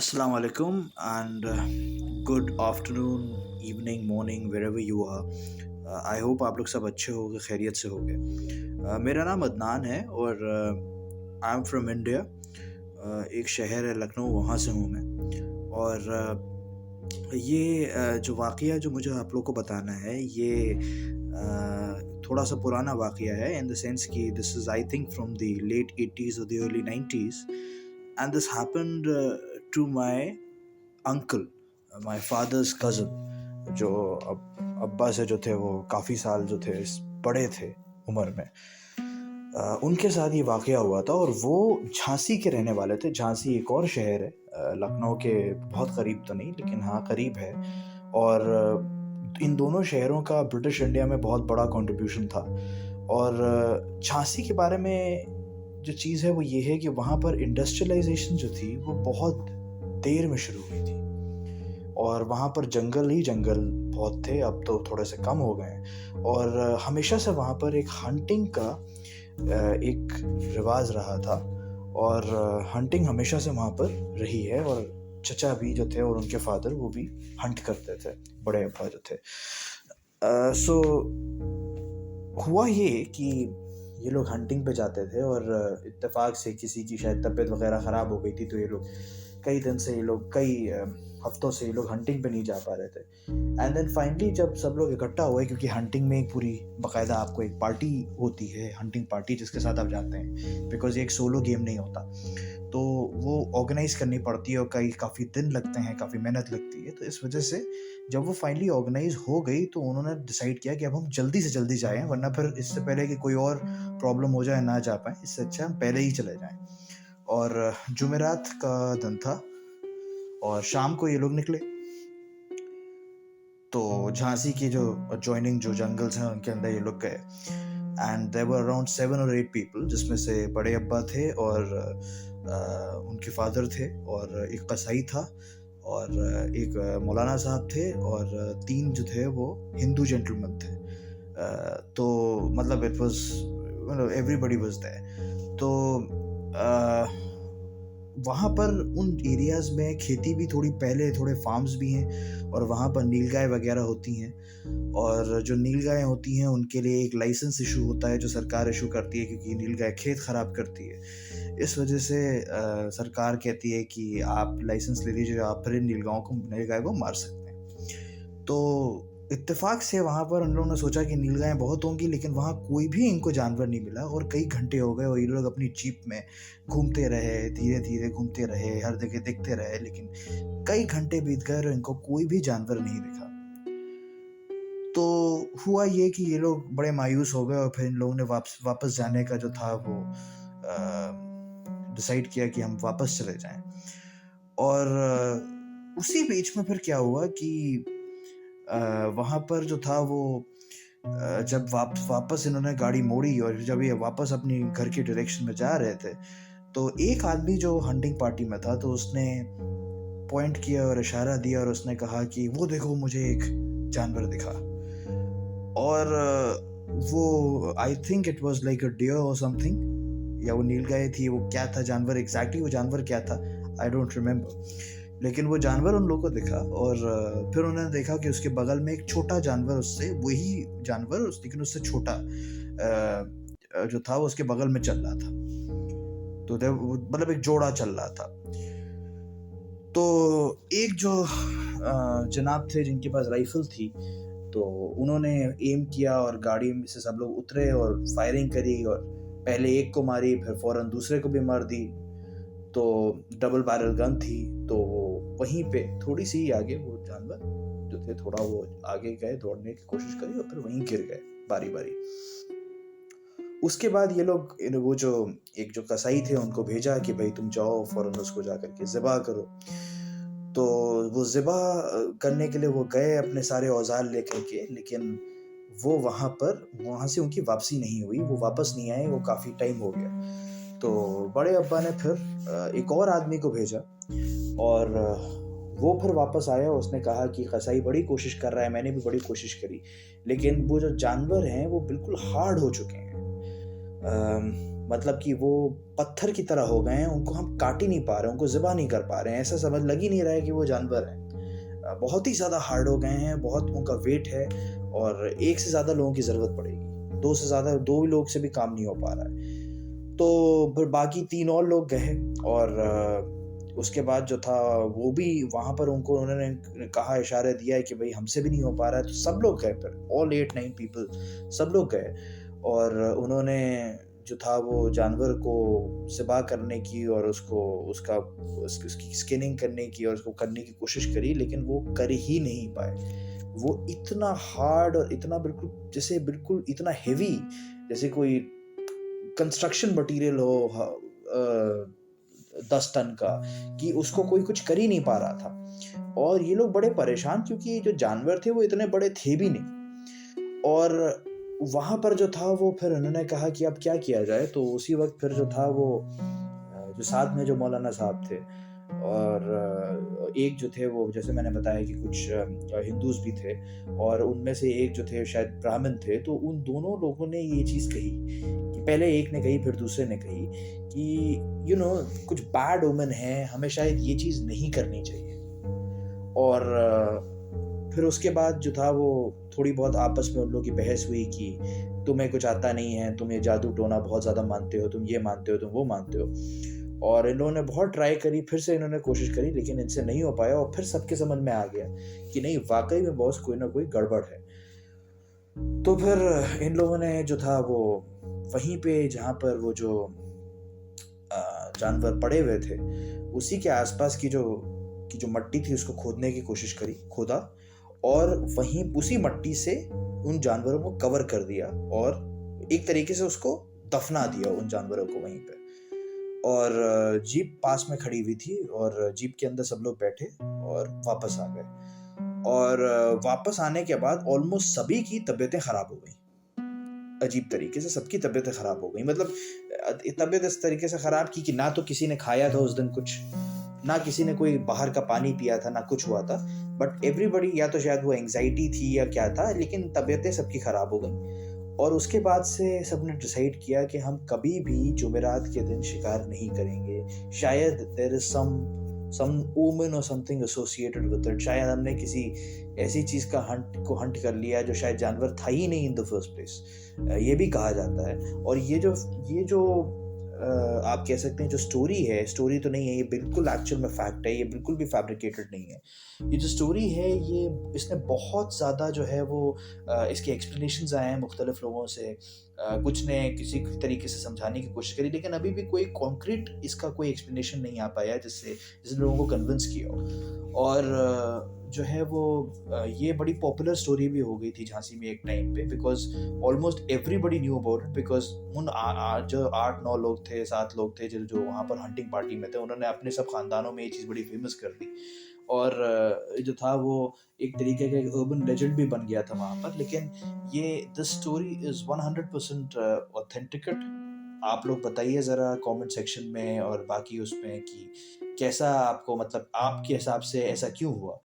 Assalamu alaikum and good afternoon, evening, morning, wherever you are. I hope आप लोग सब अच्छे होगे, खैरियत से होगे. मेरा नाम अदनान है और आई एम फ्रॉम इंडिया. एक शहर है लखनऊ, वहाँ से हूँ मैं. और ये जो वाक़या जो मुझे आप लोग को बताना है ये थोड़ा सा पुराना वाक़या है इन द सेंस कि this is I think from the late 80s और the early 90s. And this happened to my uncle, my father's cousin, जो अब्बा से जो थे वो काफ़ी साल जो थे बड़े थे उम्र में. उनके साथ ये वाक़या हुआ था और वो झांसी के रहने वाले थे. झांसी एक और शहर है, लखनऊ के बहुत करीब तो नहीं लेकिन हाँ करीब है. और इन दोनों शहरों का ब्रिटिश इंडिया में बहुत बड़ा कंट्रीब्यूशन था. और झांसी के बारे में जो चीज़ है वो ये है कि वहाँ पर इंडस्ट्रियलाइजेशन जो थी वो बहुत देर में शुरू हुई थी और वहाँ पर जंगल ही जंगल बहुत थे. अब तो थोड़े से कम हो गए. और हमेशा से वहाँ पर एक हंटिंग का एक रिवाज रहा था और हंटिंग हमेशा से वहाँ पर रही है. और चचा भी जो थे और उनके फादर वो भी हंट करते थे, बड़े अब्बा जो थे. सो हुआ ये कि ये लोग हंटिंग पे जाते थे और इत्तेफाक से किसी की शायद तबीयत वगैरह ख़राब हो गई थी तो ये लोग कई हफ्तों से ये लोग हंटिंग पे नहीं जा पा रहे थे. एंड देन फाइनली जब सब लोग इकट्ठा हुए, क्योंकि हंटिंग में एक पूरी बाकायदा आपको एक पार्टी होती है, हंटिंग पार्टी जिसके साथ आप जाते हैं, बिकॉज ये एक सोलो गेम नहीं होता, तो वो ऑर्गेनाइज करनी पड़ती है और काफ़ी दिन लगते हैं, काफ़ी मेहनत लगती है. तो इस वजह से जब वो फाइनली ऑर्गेनाइज हो गई तो उन्होंने डिसाइड किया कि अब हम जल्दी से जल्दी जाएं, वरना फिर इससे पहले कि कोई और प्रॉब्लम हो जाए ना जा पाए, इससे अच्छा हम पहले ही चले जाएं. और जुमेरात का दिन था और शाम को ये लोग निकले. तो झांसी के जो एडजॉइनिंग जो जंगल्स हैं उनके अंदर ये लोग गए. एंड देयर वर अराउंड 7 और 8 पीपल, जिसमें से बड़े अब्बा थे और उनके फादर थे और एक कसाई था और एक मौलाना साहब थे और 3 जो थे वो हिंदू जेंटलमैन थे. तो मतलब it was everybody was there. तो वहाँ पर उन एरियाज़ में खेती भी थोड़ी पहले, थोड़े फार्म्स भी हैं और वहाँ पर नीलगाय वगैरह होती हैं. और जो नीलगाय होती हैं उनके लिए एक लाइसेंस इशू होता है जो सरकार इशू करती है, क्योंकि नीलगाय खेत ख़राब करती है. इस वजह से सरकार कहती है कि आप लाइसेंस ले लीजिए, आप फिर नीलगाय को मार सकते हैं. तो इत्तेफाक से वहाँ पर उन लोगों ने सोचा कि नीलगायें बहुत होंगी, लेकिन वहाँ कोई भी इनको जानवर नहीं मिला. और कई घंटे हो गए और ये लोग अपनी जीप में घूमते रहे, धीरे धीरे घूमते रहे, हर जगह देखते रहे, लेकिन कई घंटे बीत गए और इनको कोई भी जानवर नहीं दिखा. तो हुआ ये कि ये लोग बड़े मायूस हो गए और फिर इन लोगों ने वापस जाने का जो था वो डिसाइड किया कि हम वापस चले जाएं. और उसी बीच में फिर क्या हुआ कि वहाँ पर जो था वो जब वापस इन्होंने गाड़ी मोड़ी और जब ये वापस अपनी घर के डायरेक्शन में जा रहे थे तो एक आदमी जो हंटिंग पार्टी में था तो उसने पॉइंट किया और इशारा दिया और उसने कहा कि वो देखो मुझे एक जानवर दिखा. और वो I think it was like a deer और समथिंग, या वो नीलगाय थी, वो क्या था जानवर एग्जैक्टली, वो जानवर क्या था आई डोंट रिमेम्बर. लेकिन वो जानवर उन लोगों को दिखा और फिर उन्होंने देखा कि उसके बगल में एक छोटा जानवर, उससे वही जानवर लेकिन उससे छोटा जो था वो उसके बगल में चल रहा था. तो मतलब एक जोड़ा चल रहा था. तो एक जो जनाब थे जिनके पास राइफल थी, तो उन्होंने एम किया और गाड़ी में से सब लोग उतरे और फायरिंग करी और पहले एक को मारी, फिर फौरन दूसरे को भी मार दी. तो डबल बैरल गन थी. तो वहीं पे थोड़ी सी आगे वो जानवर जो थे थोड़ा वो आगे गए, दौड़ने की कोशिश करी और फिर वहीं गिर गए बारी बारी. उसके बाद ये लोग वो जो एक जो कसाई थे उनको भेजा कि भाई तुम जाओ फौरन उसको जा करके ज़िबा करो. तो वो ज़िबा करने के लिए वो गए अपने सारे औजार लेकर के, लेकिन वो वहाँ से उनकी वापसी नहीं हुई, वो वापस नहीं आए, वो काफ़ी टाइम हो गया. तो बड़े अब्बा ने फिर एक और आदमी को भेजा और वो फिर वापस आया. उसने कहा कि कसाई बड़ी कोशिश कर रहा है, मैंने भी बड़ी कोशिश करी, लेकिन वो जो जानवर हैं वो बिल्कुल हार्ड हो चुके हैं. मतलब कि वो पत्थर की तरह हो गए हैं, उनको हम काट ही नहीं पा रहे हैं, उनको ज़िबा नहीं कर पा रहे हैं, ऐसा समझ लग ही नहीं रहा है कि वो जानवर हैं। बहुत ही ज़्यादा हार्ड हो गए हैं, बहुत उनका वेट है और एक से ज़्यादा लोगों की ज़रूरत पड़ेगी। 2 से ज़्यादा 2 लोग से भी काम नहीं हो पा रहा है। तो फिर बाकी 3 और लोग गए और उसके बाद जो था वो भी वहाँ पर उनको उन्होंने कहा, इशारा दिया है कि भई हमसे भी नहीं हो पा रहा है, तो सब लोग गए फिर ऑल 8-9 पीपल सब लोग गए और उन्होंने जो था वो जानवर को ज़िबा करने की और उसको उसका उसकी स्किनिंग करने की और उसको करने की कोशिश करी, लेकिन वो कर ही नहीं पाए। वो इतना हार्ड और इतना बिल्कुल इतना हेवी, जैसे कोई कंस्ट्रक्शन मटेरियल हो 10 टन का, कि उसको कोई कुछ कर ही नहीं पा रहा था। और ये लोग बड़े परेशान, क्योंकि ये जो जानवर थे वो इतने बड़े थे भी नहीं। और वहाँ पर जो था वो फिर उन्होंने कहा कि अब क्या किया जाए? तो उसी वक़्त फिर जो था वो जो साथ में जो मौलाना साहब थे और एक जो थे वो, जैसे मैंने बताया कि कुछ हिंदूज़ भी थे और उनमें से एक जो थे शायद ब्राह्मण थे, तो उन दोनों लोगों ने ये चीज़ कही कि पहले एक ने कही फिर दूसरे ने कही कि कुछ बैड ओमेन है, हमें शायद ये चीज़ नहीं करनी चाहिए। और फिर उसके बाद जो था वो थोड़ी बहुत आपस में उन लोगों की बहस हुई कि तुम्हें कुछ आता नहीं है, तुम ये जादू टोना बहुत ज़्यादा मानते हो, तुम ये मानते हो, तुम वो मानते हो। और इन लोगों ने बहुत ट्राई करी, फिर से इन्होंने कोशिश करी, लेकिन इनसे नहीं हो पाया और फिर सबके समझ में आ गया कि नहीं, वाक़ई में बॉस कोई ना कोई गड़बड़ है। तो फिर इन लोगों ने जो था वो वहीं पे जहाँ पर वो जो जानवर पड़े हुए थे, उसी के आसपास की जो मट्टी थी उसको खोदने की कोशिश करी, खोदा और वहीं उसी मट्टी से उन जानवरों को कवर कर दिया और एक तरीके से उसको दफना दिया उन जानवरों को वहीं पे। और जीप पास में खड़ी हुई थी और जीप के अंदर सब लोग बैठे और वापस आ गए। और वापस आने के बाद ऑलमोस्ट सभी की तबीयतें खराब हो गई। अजीब तरीके से सबकी तबीयतें खराब हो गई, मतलब तबीयत इस तरीके से खराब की कि ना तो किसी ने खाया था उस दिन कुछ, ना किसी ने कोई बाहर का पानी पिया था, ना कुछ हुआ था। बट एवरीबॉडी, या तो शायद वो एंग्जाइटी थी या क्या था, लेकिन तबीयतें सबकी खराब हो गई। और उसके बाद से सबने डिसाइड किया कि हम कभी भी जुमेरात के दिन शिकार नहीं करेंगे। शायद देयर इज सम ओमेन और समथिंग एसोसिएटेड विद इट। शायद हमने किसी ऐसी चीज़ का हंट कर लिया जो शायद जानवर था ही नहीं इन द फर्स्ट प्लेस। ये भी कहा जाता है। और ये जो आप कह सकते हैं जो स्टोरी है, स्टोरी तो नहीं है ये, बिल्कुल एक्चुअल में फैक्ट है, ये बिल्कुल भी फैब्रिकेटेड नहीं है। ये जो स्टोरी है ये, इसने बहुत ज़्यादा जो है वो इसके एक्सप्लेनेशंस आए हैं मुख्तलिफ लोगों से। कुछ ने किसी तरीके से समझाने की कोशिश करी, लेकिन अभी भी कोई कॉन्क्रीट इसका कोई एक्सप्लेनेशन नहीं आ पाया जिसने लोगों को कन्विंस किया हो। और जो है वो ये बड़ी पॉपुलर स्टोरी भी हो गई थी झांसी में एक टाइम पे, because almost everybody knew about it. Because उन जो 8-9 लोग थे, 7 लोग थे जो वहाँ पर हंटिंग पार्टी में थे, उन्होंने अपने सब खानदानों में ये चीज़ बड़ी फेमस कर दी। और जो था वो एक तरीके का एक अर्बन लेजेंड भी बन गया था वहाँ पर। लेकिन ये दिस स्टोरी इज़ 100% ऑथेंटिकेट। आप लोग बताइए ज़रा कमेंट सेक्शन में और बाकी उसमें कि कैसा आपको, मतलब आपके हिसाब से ऐसा क्यों हुआ?